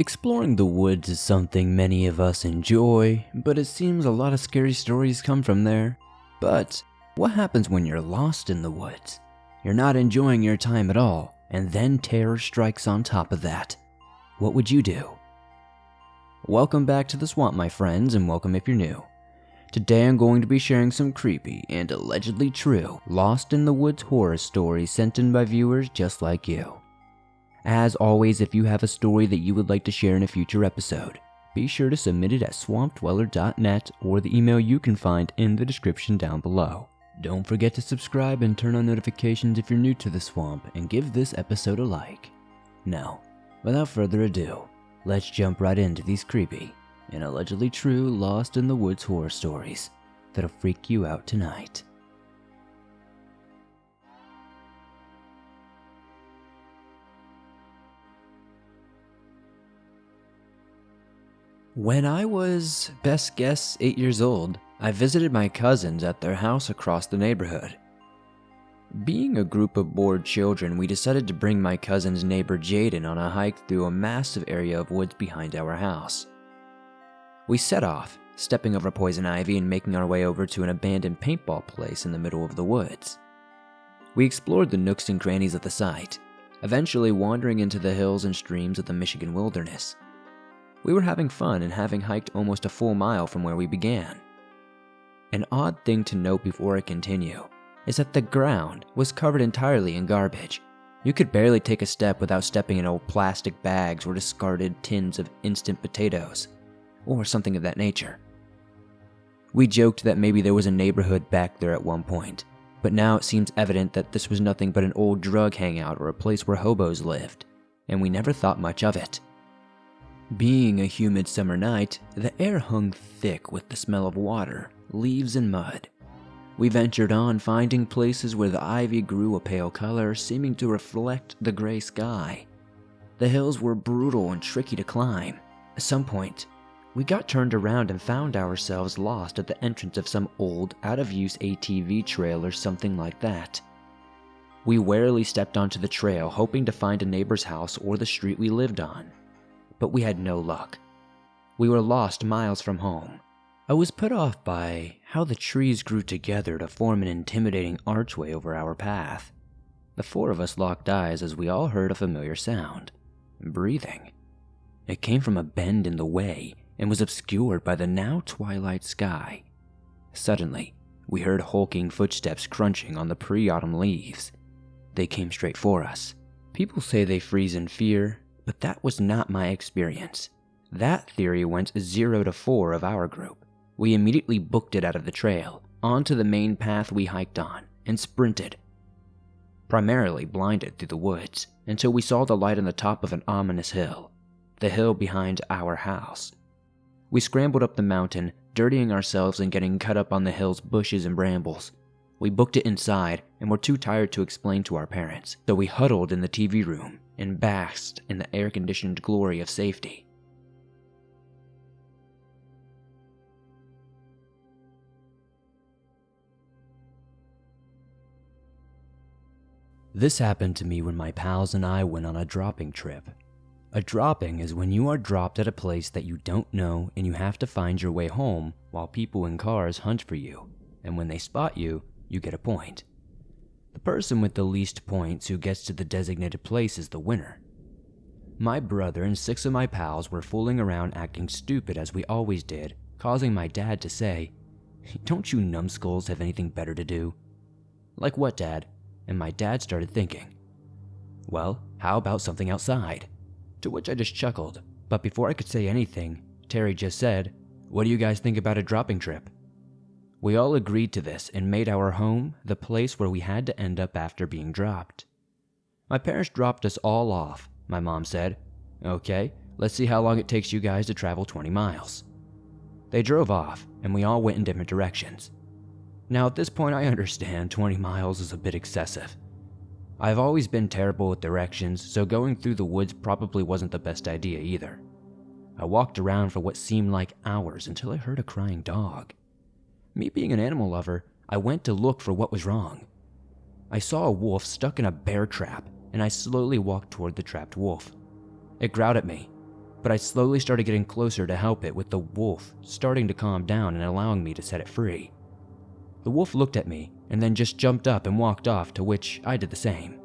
Exploring the woods is something many of us enjoy, but it seems a lot of scary stories come from there. But what happens when you're lost in the woods? You're not enjoying your time at all, and then terror strikes on top of that. What would you do? Welcome back to the swamp, my friends, and welcome if you're new. Today I'm going to be sharing some creepy and allegedly true lost in the woods horror stories sent in by viewers just like you. As always, if you have a story that you would like to share in a future episode, be sure to submit it at swampdweller.net or the email you can find in the description down below. Don't forget to subscribe and turn on notifications if you're new to the swamp, and give this episode a like. Now, without further ado, let's jump right into these creepy and allegedly true lost in the woods horror stories that'll freak you out tonight. When I was, best guess, 8 years old, I visited my cousins at their house across the neighborhood. Being a group of bored children, we decided to bring my cousin's neighbor Jaden on a hike through a massive area of woods behind our house. We set off, stepping over poison ivy and making our way over to an abandoned paintball place in the middle of the woods. We explored the nooks and crannies of the site, eventually wandering into the hills and streams of the Michigan wilderness. We were having fun and having hiked almost a full mile from where we began. An odd thing to note before I continue is that the ground was covered entirely in garbage. You could barely take a step without stepping in old plastic bags or discarded tins of instant potatoes, or something of that nature. We joked that maybe there was a neighborhood back there at one point, but now it seems evident that this was nothing but an old drug hangout or a place where hobos lived, and we never thought much of it. Being a humid summer night, the air hung thick with the smell of water, leaves, and mud. We ventured on, finding places where the ivy grew a pale color, seeming to reflect the gray sky. The hills were brutal and tricky to climb. At some point, we got turned around and found ourselves lost at the entrance of some old, out-of-use ATV trail or something like that. We warily stepped onto the trail, hoping to find a neighbor's house or the street we lived on. But we had no luck. We were lost miles from home. I was put off by how the trees grew together to form an intimidating archway over our path. The four of us locked eyes as we all heard a familiar sound. Breathing. It came from a bend in the way and was obscured by the now twilight sky. Suddenly, we heard hulking footsteps crunching on the pre-autumn leaves. They came straight for us. People say they freeze in fear, but that was not my experience. That theory went 0 to 4 of our group. We immediately booked it out of the trail, onto the main path we hiked on, and sprinted. Primarily blinded through the woods, until we saw the light on the top of an ominous hill, the hill behind our house. We scrambled up the mountain, dirtying ourselves and getting cut up on the hill's bushes and brambles. We booked it inside and were too tired to explain to our parents, so we huddled in the TV room and basked in the air-conditioned glory of safety. This happened to me when my pals and I went on a dropping trip. A dropping is when you are dropped at a place that you don't know and you have to find your way home while people in cars hunt for you, and when they spot you, you get a point. The person with the least points who gets to the designated place is the winner. My brother and 6 of my pals were fooling around acting stupid as we always did, causing my dad to say, "Don't you numbskulls have anything better to do?" "Like what, Dad?" And my dad started thinking, "Well, how about something outside?" To which I just chuckled, but before I could say anything, Terry just said, "What do you guys think about a dropping trip?" We all agreed to this and made our home the place where we had to end up after being dropped. My parents dropped us all off. My mom said, "Okay, let's see how long it takes you guys to travel 20 miles. They drove off, and we all went in different directions. Now at this point I understand 20 miles is a bit excessive. I've always been terrible with directions, so going through the woods probably wasn't the best idea either. I walked around for what seemed like hours until I heard a crying dog. Me being an animal lover, I went to look for what was wrong. I saw a wolf stuck in a bear trap, and I slowly walked toward the trapped wolf. It growled at me. but I slowly started getting closer to help it, with the wolf starting to calm down and allowing me to set it free. The wolf looked at me and then just jumped up and walked off, to which I did the same.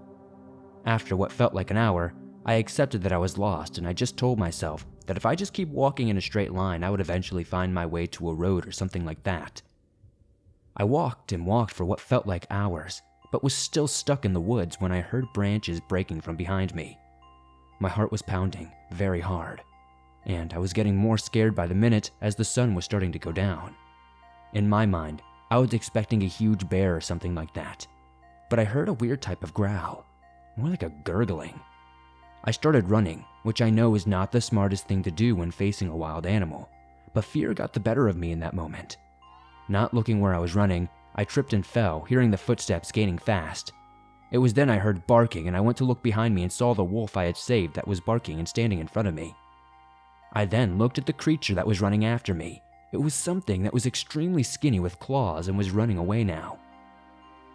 After what felt like an hour, I accepted that I was lost, and I just told myself that if I just keep walking in a straight line, I would eventually find my way to a road or something like that. I walked and walked for what felt like hours, but was still stuck in the woods when I heard branches breaking from behind me. My heart was pounding very hard, and I was getting more scared by the minute as the sun was starting to go down. In my mind, I was expecting a huge bear or something like that, but I heard a weird type of growl, more like a gurgling. I started running, which I know is not the smartest thing to do when facing a wild animal, but fear got the better of me in that moment. Not looking where I was running, I tripped and fell, hearing the footsteps gaining fast. It was then I heard barking, and I went to look behind me and saw the wolf I had saved that was barking and standing in front of me. I then looked at the creature that was running after me. It was something that was extremely skinny with claws and was running away now.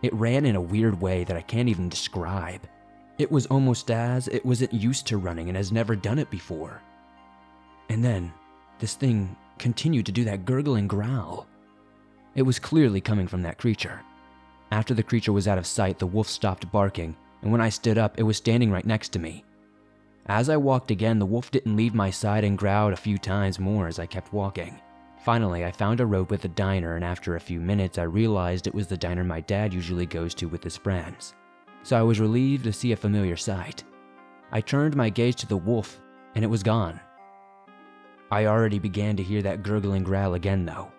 It ran in a weird way that I can't even describe. It was almost as it wasn't used to running and has never done it before. And then, this thing continued to do that gurgling growl. It was clearly coming from that creature. After the creature was out of sight, the wolf stopped barking, and when I stood up, it was standing right next to me. As I walked again, the wolf didn't leave my side and growled a few times more as I kept walking. Finally, I found a road with a diner, and after a few minutes, I realized it was the diner my dad usually goes to with his friends. So I was relieved to see a familiar sight. I turned my gaze to the wolf, and it was gone. I already began to hear that gurgling growl again, though.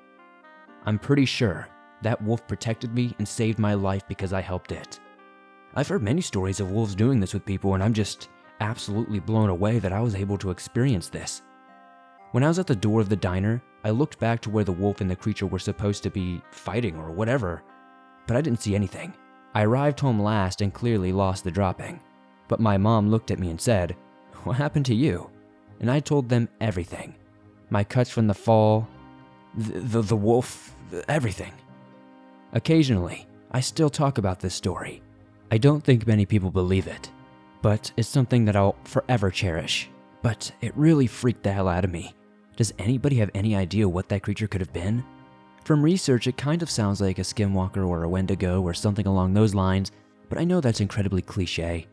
I'm pretty sure that wolf protected me and saved my life because I helped it. I've heard many stories of wolves doing this with people, and I'm just absolutely blown away that I was able to experience this. When I was at the door of the diner, I looked back to where the wolf and the creature were supposed to be fighting or whatever, but I didn't see anything. I arrived home last and clearly lost the dropping, but my mom looked at me and said, "What happened to you?" And I told them everything. My cuts from the fall, the wolf, everything. Occasionally, I still talk about this story. I don't think many people believe it, but it's something that I'll forever cherish. But it really freaked the hell out of me. Does anybody have any idea what that creature could have been? From research, it kind of sounds like a skinwalker or a wendigo or something along those lines, but I know that's incredibly cliche.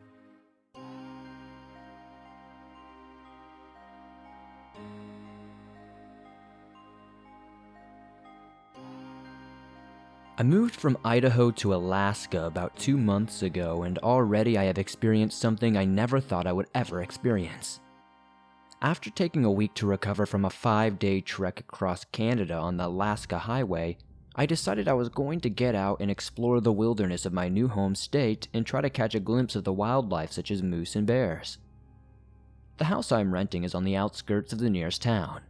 I moved from Idaho to Alaska about 2 months ago, and already I have experienced something I never thought I would ever experience. After taking a week to recover from a 5-day trek across Canada on the Alaska Highway, I decided I was going to get out and explore the wilderness of my new home state and try to catch a glimpse of the wildlife such as moose and bears. The house I'm renting is on the outskirts of the nearest town,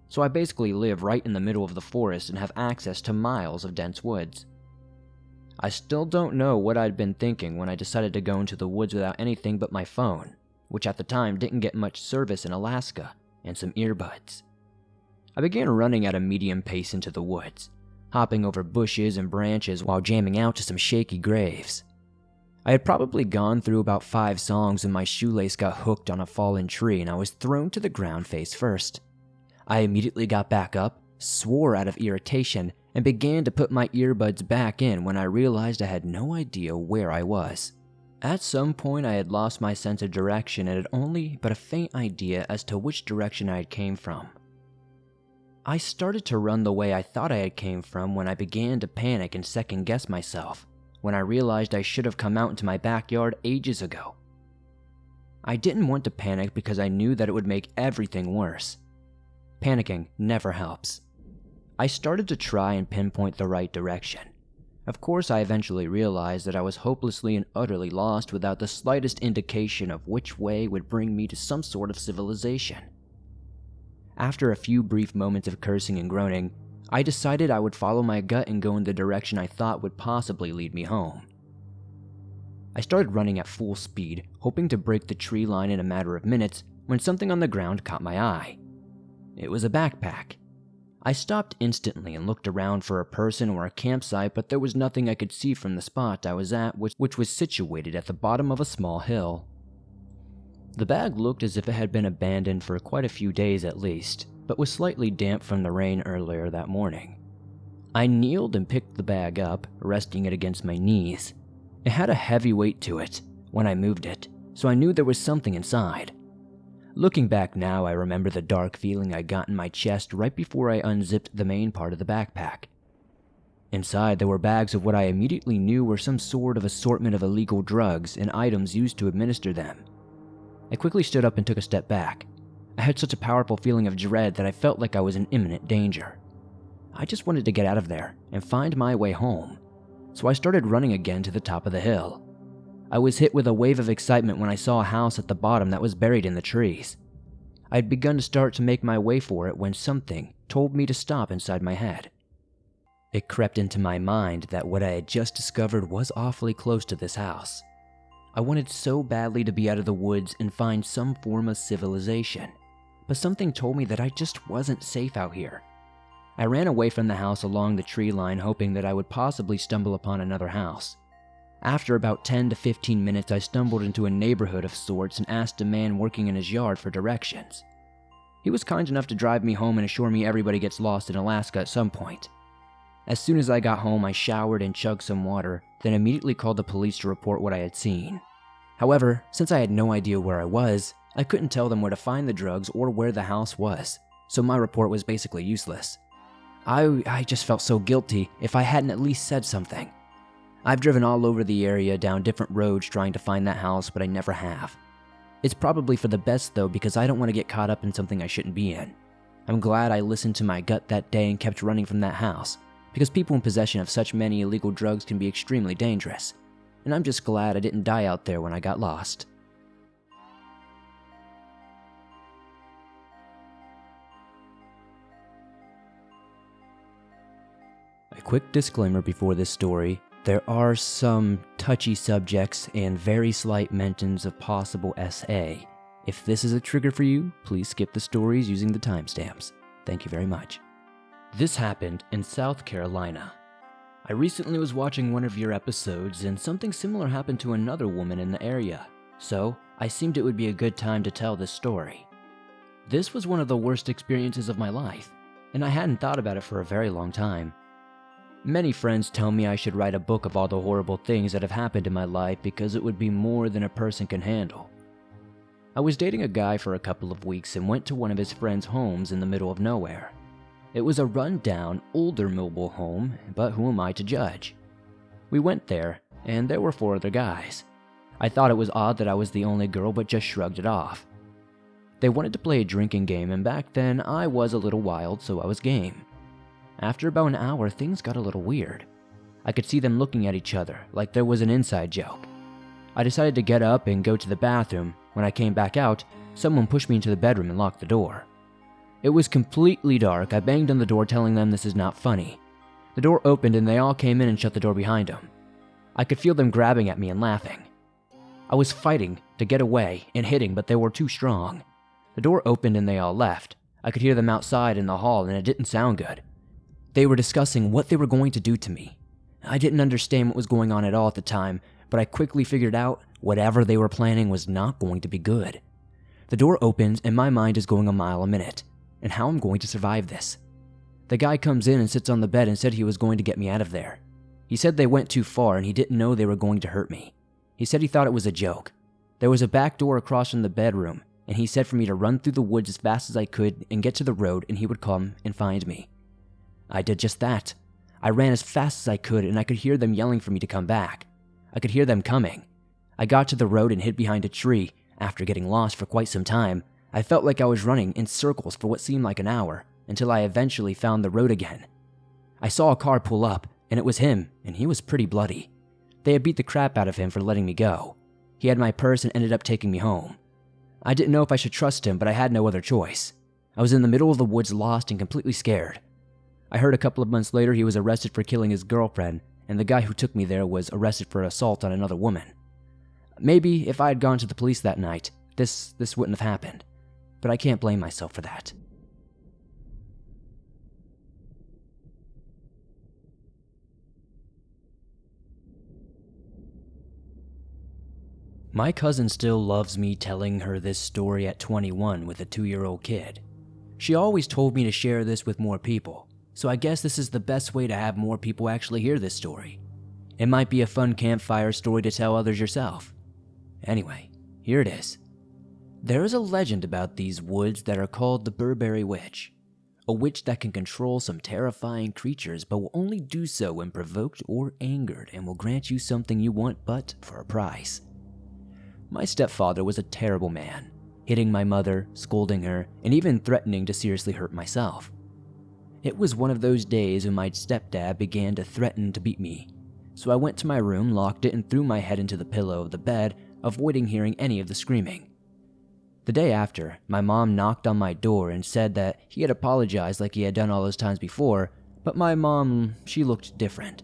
so I basically live right in the middle of the forest and have access to miles of dense woods. I still don't know what I'd been thinking when I decided to go into the woods without anything but my phone, which at the time didn't get much service in Alaska, and some earbuds. I began running at a medium pace into the woods, hopping over bushes and branches while jamming out to some shaky graves. I had probably gone through about 5 songs when my shoelace got hooked on a fallen tree and I was thrown to the ground face first. I immediately got back up, swore out of irritation, and began to put my earbuds back in when I realized I had no idea where I was. At some point I had lost my sense of direction and had only but a faint idea as to which direction I had came from. I started to run the way I thought I had came from when I began to panic and second guess myself, when I realized I should have come out into my backyard ages ago. I didn't want to panic because I knew that it would make everything worse. Panicking never helps. I started to try and pinpoint the right direction. Of course, I eventually realized that I was hopelessly and utterly lost without the slightest indication of which way would bring me to some sort of civilization. After a few brief moments of cursing and groaning, I decided I would follow my gut and go in the direction I thought would possibly lead me home. I started running at full speed, hoping to break the tree line in a matter of minutes, when something on the ground caught my eye. It was a backpack. I stopped instantly and looked around for a person or a campsite, but there was nothing I could see from the spot I was at, which was situated at the bottom of a small hill. The bag looked as if it had been abandoned for quite a few days at least, but was slightly damp from the rain earlier that morning. I kneeled and picked the bag up, resting it against my knees. It had a heavy weight to it when I moved it, so I knew there was something inside. Looking back now, I remember the dark feeling I got in my chest right before I unzipped the main part of the backpack. Inside, there were bags of what I immediately knew were some sort of assortment of illegal drugs and items used to administer them. I quickly stood up and took a step back. I had such a powerful feeling of dread that I felt like I was in imminent danger. I just wanted to get out of there and find my way home, so I started running again to the top of the hill. I was hit with a wave of excitement when I saw a house at the bottom that was buried in the trees. I had begun to start to make my way for it when something told me to stop inside my head. It crept into my mind that what I had just discovered was awfully close to this house. I wanted so badly to be out of the woods and find some form of civilization, but something told me that I just wasn't safe out here. I ran away from the house along the tree line, hoping that I would possibly stumble upon another house. After about 10 to 15 minutes, I stumbled into a neighborhood of sorts and asked a man working in his yard for directions. He was kind enough to drive me home and assure me everybody gets lost in Alaska at some point. As soon as I got home, I showered and chugged some water, then immediately called the police to report what I had seen. However, since I had no idea where I was, I couldn't tell them where to find the drugs or where the house was, so my report was basically useless. I just felt so guilty if I hadn't at least said something. I've driven all over the area down different roads trying to find that house, but I never have. It's probably for the best though, because I don't want to get caught up in something I shouldn't be in. I'm glad I listened to my gut that day and kept running from that house, because people in possession of such many illegal drugs can be extremely dangerous. And I'm just glad I didn't die out there when I got lost. A quick disclaimer before this story. There are some touchy subjects and very slight mentions of possible SA. If this is a trigger for you, please skip the stories using the timestamps. Thank you very much. This happened in South Carolina. I recently was watching one of your episodes and something similar happened to another woman in the area, so I seemed it would be a good time to tell this story. This was one of the worst experiences of my life, and I hadn't thought about it for a very long time. Many friends tell me I should write a book of all the horrible things that have happened in my life because it would be more than a person can handle. I was dating a guy for a couple of weeks and went to one of his friends' homes in the middle of nowhere. It was a run-down, older mobile home, but who am I to judge? We went there, and there were 4 other guys. I thought it was odd that I was the only girl, but just shrugged it off. They wanted to play a drinking game, and back then I was a little wild, so I was game. After about an hour, things got a little weird. I could see them looking at each other, like there was an inside joke. I decided to get up and go to the bathroom. When I came back out, someone pushed me into the bedroom and locked the door. It was completely dark. I banged on the door telling them this is not funny. The door opened and they all came in and shut the door behind them. I could feel them grabbing at me and laughing. I was fighting to get away and hitting, but they were too strong. The door opened and they all left. I could hear them outside in the hall and it didn't sound good. They were discussing what they were going to do to me. I didn't understand what was going on at all at the time, but I quickly figured out whatever they were planning was not going to be good. The door opens and my mind is going a mile a minute, and how I'm going to survive this. The guy comes in and sits on the bed and said he was going to get me out of there. He said they went too far and he didn't know they were going to hurt me. He said he thought it was a joke. There was a back door across from the bedroom, and he said for me to run through the woods as fast as I could and get to the road and he would come and find me. I did just that. I ran as fast as I could and I could hear them yelling for me to come back. I could hear them coming. I got to the road and hid behind a tree. After getting lost for quite some time, I felt like I was running in circles for what seemed like an hour until I eventually found the road again. I saw a car pull up and it was him, and he was pretty bloody. They had beat the crap out of him for letting me go. He had my purse and ended up taking me home. I didn't know if I should trust him, but I had no other choice. I was in the middle of the woods, lost and completely scared. I heard a couple of months later he was arrested for killing his girlfriend, and the guy who took me there was arrested for assault on another woman. Maybe if I had gone to the police that night, this wouldn't have happened, but I can't blame myself for that. My cousin still loves me telling her this story at 21 with a 2-year-old kid. She always told me to share this with more people, so I guess this is the best way to have more people actually hear this story. It might be a fun campfire story to tell others yourself. Anyway, here it is. There is a legend about these woods that are called the Burberry Witch, a witch that can control some terrifying creatures but will only do so when provoked or angered and will grant you something you want but for a price. My stepfather was a terrible man, hitting my mother, scolding her, and even threatening to seriously hurt myself. It was one of those days when my stepdad began to threaten to beat me, so I went to my room, locked it, and threw my head into the pillow of the bed, avoiding hearing any of the screaming. The day after, my mom knocked on my door and said that he had apologized like he had done all those times before, but my mom, she looked different.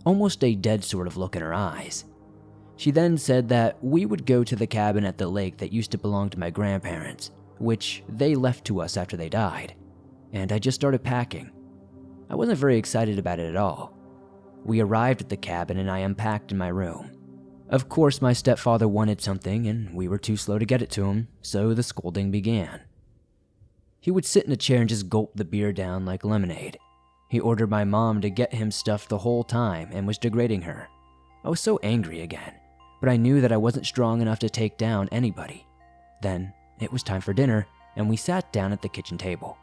Almost a dead sort of look in her eyes. She then said that we would go to the cabin at the lake that used to belong to my grandparents, which they left to us after they died, and I just started packing. I wasn't very excited about it at all. We arrived at the cabin and I unpacked in my room. Of course, my stepfather wanted something and we were too slow to get it to him, so the scolding began. He would sit in a chair and just gulp the beer down like lemonade. He ordered my mom to get him stuff the whole time and was degrading her. I was so angry again, but I knew that I wasn't strong enough to take down anybody. Then it was time for dinner and we sat down at the kitchen table.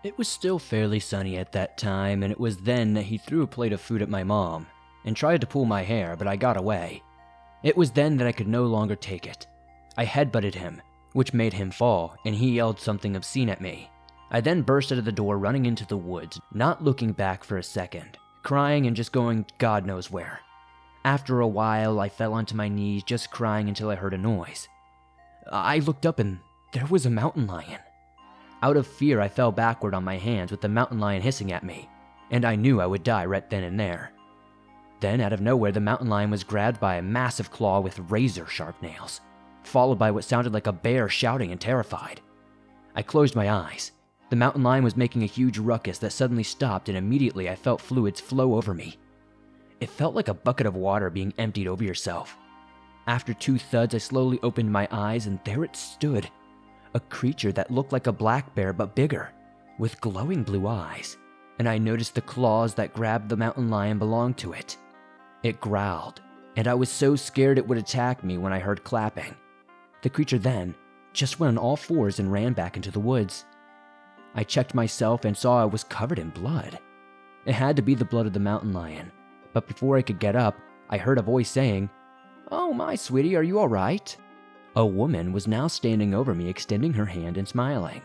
It was still fairly sunny at that time, and it was then that he threw a plate of food at my mom and tried to pull my hair, but I got away. It was then that I could no longer take it. I headbutted him, which made him fall, and he yelled something obscene at me. I then burst out of the door, running into the woods, not looking back for a second, crying and just going God knows where. After a while, I fell onto my knees, just crying until I heard a noise. I looked up and there was a mountain lion. Out of fear, I fell backward on my hands with the mountain lion hissing at me, and I knew I would die right then and there. Then, out of nowhere, the mountain lion was grabbed by a massive claw with razor-sharp nails, followed by what sounded like a bear shouting and terrified. I closed my eyes. The mountain lion was making a huge ruckus that suddenly stopped, and immediately I felt fluids flow over me. It felt like a bucket of water being emptied over yourself. After 2 thuds, I slowly opened my eyes, and there it stood. A creature that looked like a black bear but bigger, with glowing blue eyes, and I noticed the claws that grabbed the mountain lion belonged to it. It growled, and I was so scared it would attack me when I heard clapping. The creature then just went on all fours and ran back into the woods. I checked myself and saw I was covered in blood. It had to be the blood of the mountain lion, but before I could get up, I heard a voice saying, "Oh my sweetie, are you all right?" A woman was now standing over me, extending her hand and smiling.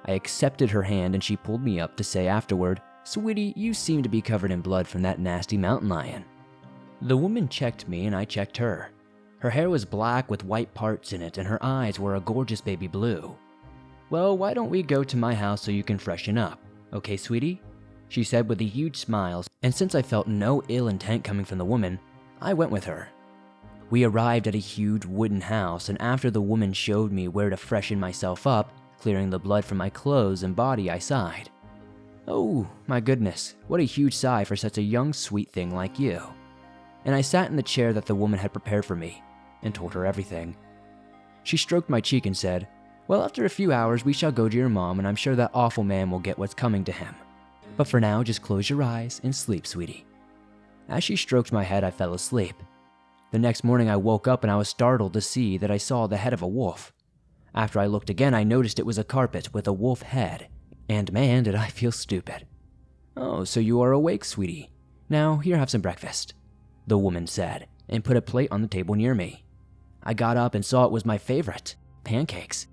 I accepted her hand and she pulled me up to say afterward, "Sweetie, you seem to be covered in blood from that nasty mountain lion." The woman checked me and I checked her. Her hair was black with white parts in it and her eyes were a gorgeous baby blue. "Well, why don't we go to my house so you can freshen up, okay, sweetie?" she said with a huge smile, and since I felt no ill intent coming from the woman, I went with her. We arrived at a huge wooden house, and after the woman showed me where to freshen myself up, clearing the blood from my clothes and body, I sighed. "Oh, my goodness, what a huge sigh for such a young, sweet thing like you." And I sat in the chair that the woman had prepared for me, and told her everything. She stroked my cheek and said, "Well, after a few hours we shall go to your mom, and I'm sure that awful man will get what's coming to him. But for now, just close your eyes and sleep, sweetie." As she stroked my head, I fell asleep. The next morning I woke up and I was startled to see that I saw the head of a wolf. After I looked again, I noticed it was a carpet with a wolf head, and man, did I feel stupid. "Oh, so you are awake, sweetie. Now, here, have some breakfast," the woman said, and put a plate on the table near me. I got up and saw it was my favorite, pancakes.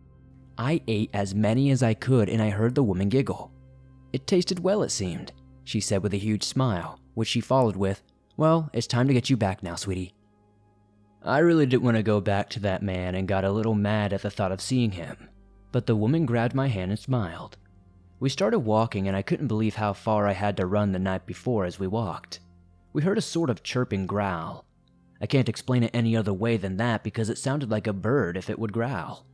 I ate as many as I could and I heard the woman giggle. "It tasted well, it seemed," she said with a huge smile, which she followed with, "Well, it's time to get you back now, sweetie." I really didn't want to go back to that man and got a little mad at the thought of seeing him, but the woman grabbed my hand and smiled. We started walking and I couldn't believe how far I had to run the night before as we walked. We heard a sort of chirping growl. I can't explain it any other way than that because it sounded like a bird if it would growl.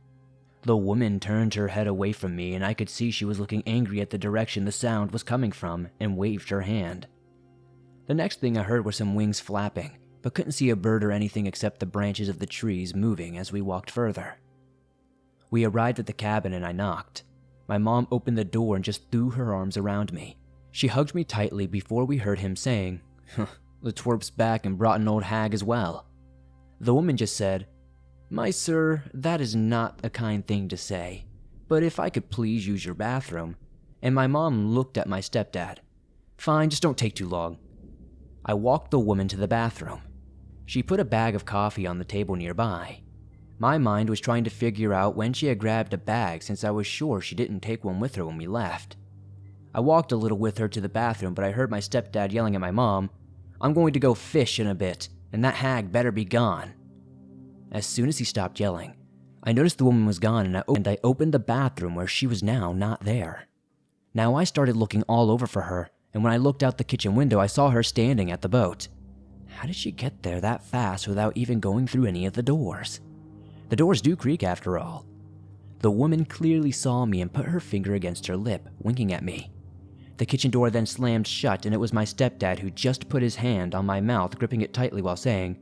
The woman turned her head away from me and I could see she was looking angry at the direction the sound was coming from and waved her hand. The next thing I heard were some wings flapping, but couldn't see a bird or anything except the branches of the trees moving as we walked further. We arrived at the cabin and I knocked. My mom opened the door and just threw her arms around me. She hugged me tightly before we heard him saying, "The twerp's back and brought an old hag as well." The woman just said, "My sir, that is not a kind thing to say, but if I could please use your bathroom." And my mom looked at my stepdad. "Fine, just don't take too long." I walked the woman to the bathroom. She put a bag of coffee on the table nearby. My mind was trying to figure out when she had grabbed a bag since I was sure she didn't take one with her when we left. I walked a little with her to the bathroom, but I heard my stepdad yelling at my mom, "I'm going to go fish in a bit, and that hag better be gone." As soon as he stopped yelling, I noticed the woman was gone and I opened the bathroom where she was now not there. Now I started looking all over for her, and when I looked out the kitchen window, I saw her standing at the boat. How did she get there that fast without even going through any of the doors? The doors do creak after all. The woman clearly saw me and put her finger against her lip, winking at me. The kitchen door then slammed shut, and it was my stepdad who just put his hand on my mouth, gripping it tightly while saying,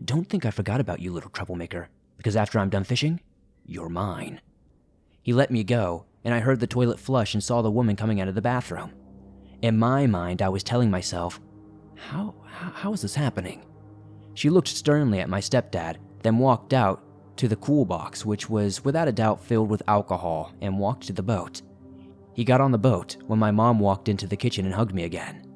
"Don't think I forgot about you, little troublemaker, because after I'm done fishing, you're mine." He let me go, and I heard the toilet flush and saw the woman coming out of the bathroom. In my mind, I was telling myself, how is this happening? She looked sternly at my stepdad, then walked out to the cool box, which was without a doubt filled with alcohol, and walked to the boat. He got on the boat when my mom walked into the kitchen and hugged me again.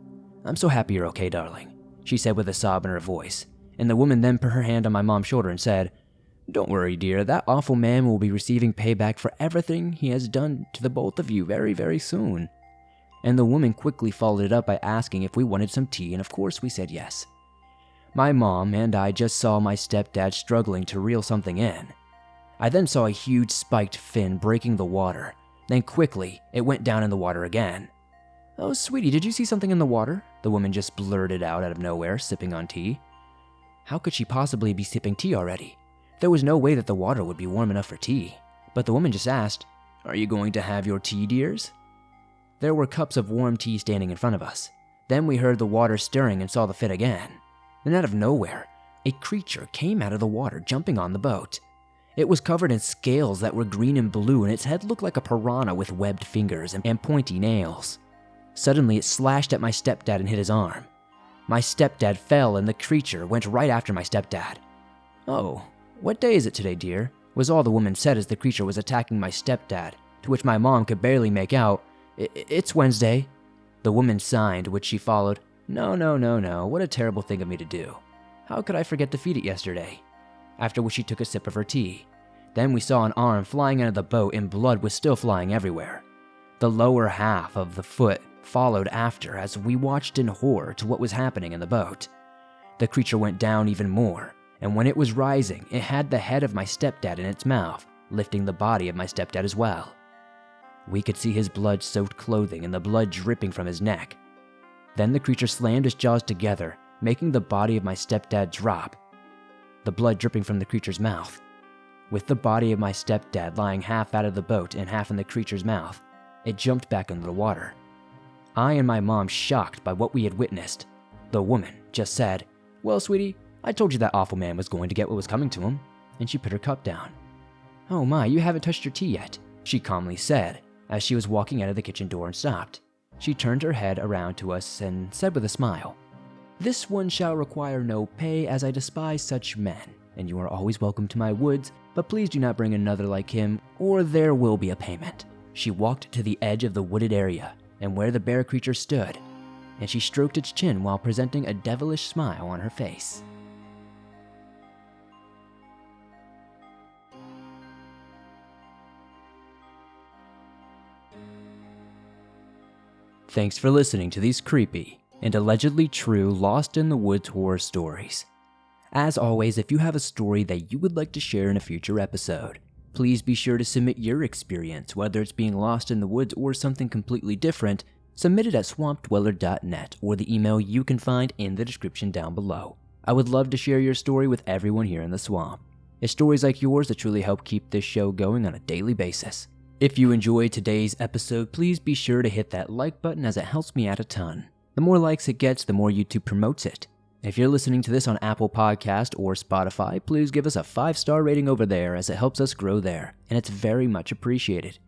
"I'm so happy you're okay, darling," she said with a sob in her voice, and the woman then put her hand on my mom's shoulder and said, "Don't worry, dear, that awful man will be receiving payback for everything he has done to the both of you very, very soon." And the woman quickly followed it up by asking if we wanted some tea, and of course we said yes. My mom and I just saw my stepdad struggling to reel something in. I then saw a huge spiked fin breaking the water. Then quickly, it went down in the water again. "Oh, sweetie, did you see something in the water?" the woman just blurted out of nowhere, sipping on tea. How could she possibly be sipping tea already? There was no way that the water would be warm enough for tea. But the woman just asked, "Are you going to have your tea, dears?" There were cups of warm tea standing in front of us. Then we heard the water stirring and saw the fin again. Then out of nowhere, a creature came out of the water, jumping on the boat. It was covered in scales that were green and blue, and its head looked like a piranha with webbed fingers and pointy nails. Suddenly, it slashed at my stepdad and hit his arm. My stepdad fell, and the creature went right after my stepdad. "Oh, what day is it today, dear?" was all the woman said as the creature was attacking my stepdad, to which my mom could barely make out, "It's Wednesday." The woman signed, which she followed, No, what a terrible thing of me to do. How could I forget to feed it yesterday?" After which she took a sip of her tea. Then we saw an arm flying out of the boat and blood was still flying everywhere. The lower half of the foot followed after as we watched in horror to what was happening in the boat. The creature went down even more, and when it was rising, it had the head of my stepdad in its mouth, lifting the body of my stepdad as well. We could see his blood-soaked clothing and the blood dripping from his neck. Then the creature slammed its jaws together, making the body of my stepdad drop, the blood dripping from the creature's mouth. With the body of my stepdad lying half out of the boat and half in the creature's mouth, it jumped back into the water. I and my mom shocked by what we had witnessed. The woman just said, "Well, sweetie, I told you that awful man was going to get what was coming to him," and she put her cup down. "Oh my, you haven't touched your tea yet," she calmly said as she was walking out of the kitchen door and stopped. She turned her head around to us and said with a smile, "This one shall require no pay, as I despise such men, and you are always welcome to my woods, but please do not bring another like him, or there will be a payment." She walked to the edge of the wooded area and where the bear creature stood, and she stroked its chin while presenting a devilish smile on her face. Thanks for listening to these creepy and allegedly true Lost in the Woods horror stories. As always, if you have a story that you would like to share in a future episode, please be sure to submit your experience, whether it's being lost in the woods or something completely different. Submit it at swampdweller.net or the email you can find in the description down below. I would love to share your story with everyone here in the swamp. It's stories like yours that truly help keep this show going on a daily basis. If you enjoyed today's episode, please be sure to hit that like button as it helps me out a ton. The more likes it gets, the more YouTube promotes it. If you're listening to this on Apple Podcast or Spotify, please give us a 5-star rating over there as it helps us grow there, and it's very much appreciated.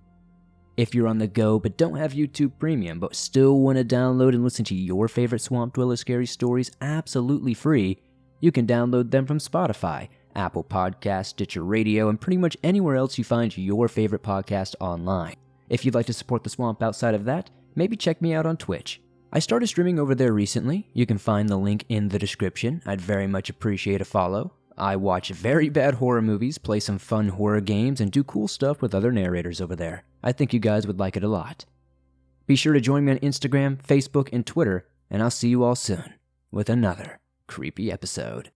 If you're on the go but don't have YouTube Premium but still want to download and listen to your favorite Swamp Dweller scary stories absolutely free, you can download them from Spotify, Apple Podcasts, Stitcher Radio, and pretty much anywhere else you find your favorite podcast online. If you'd like to support the Swamp outside of that, maybe check me out on Twitch. I started streaming over there recently. You can find the link in the description. I'd very much appreciate a follow. I watch very bad horror movies, play some fun horror games, and do cool stuff with other narrators over there. I think you guys would like it a lot. Be sure to join me on Instagram, Facebook, and Twitter, and I'll see you all soon with another creepy episode.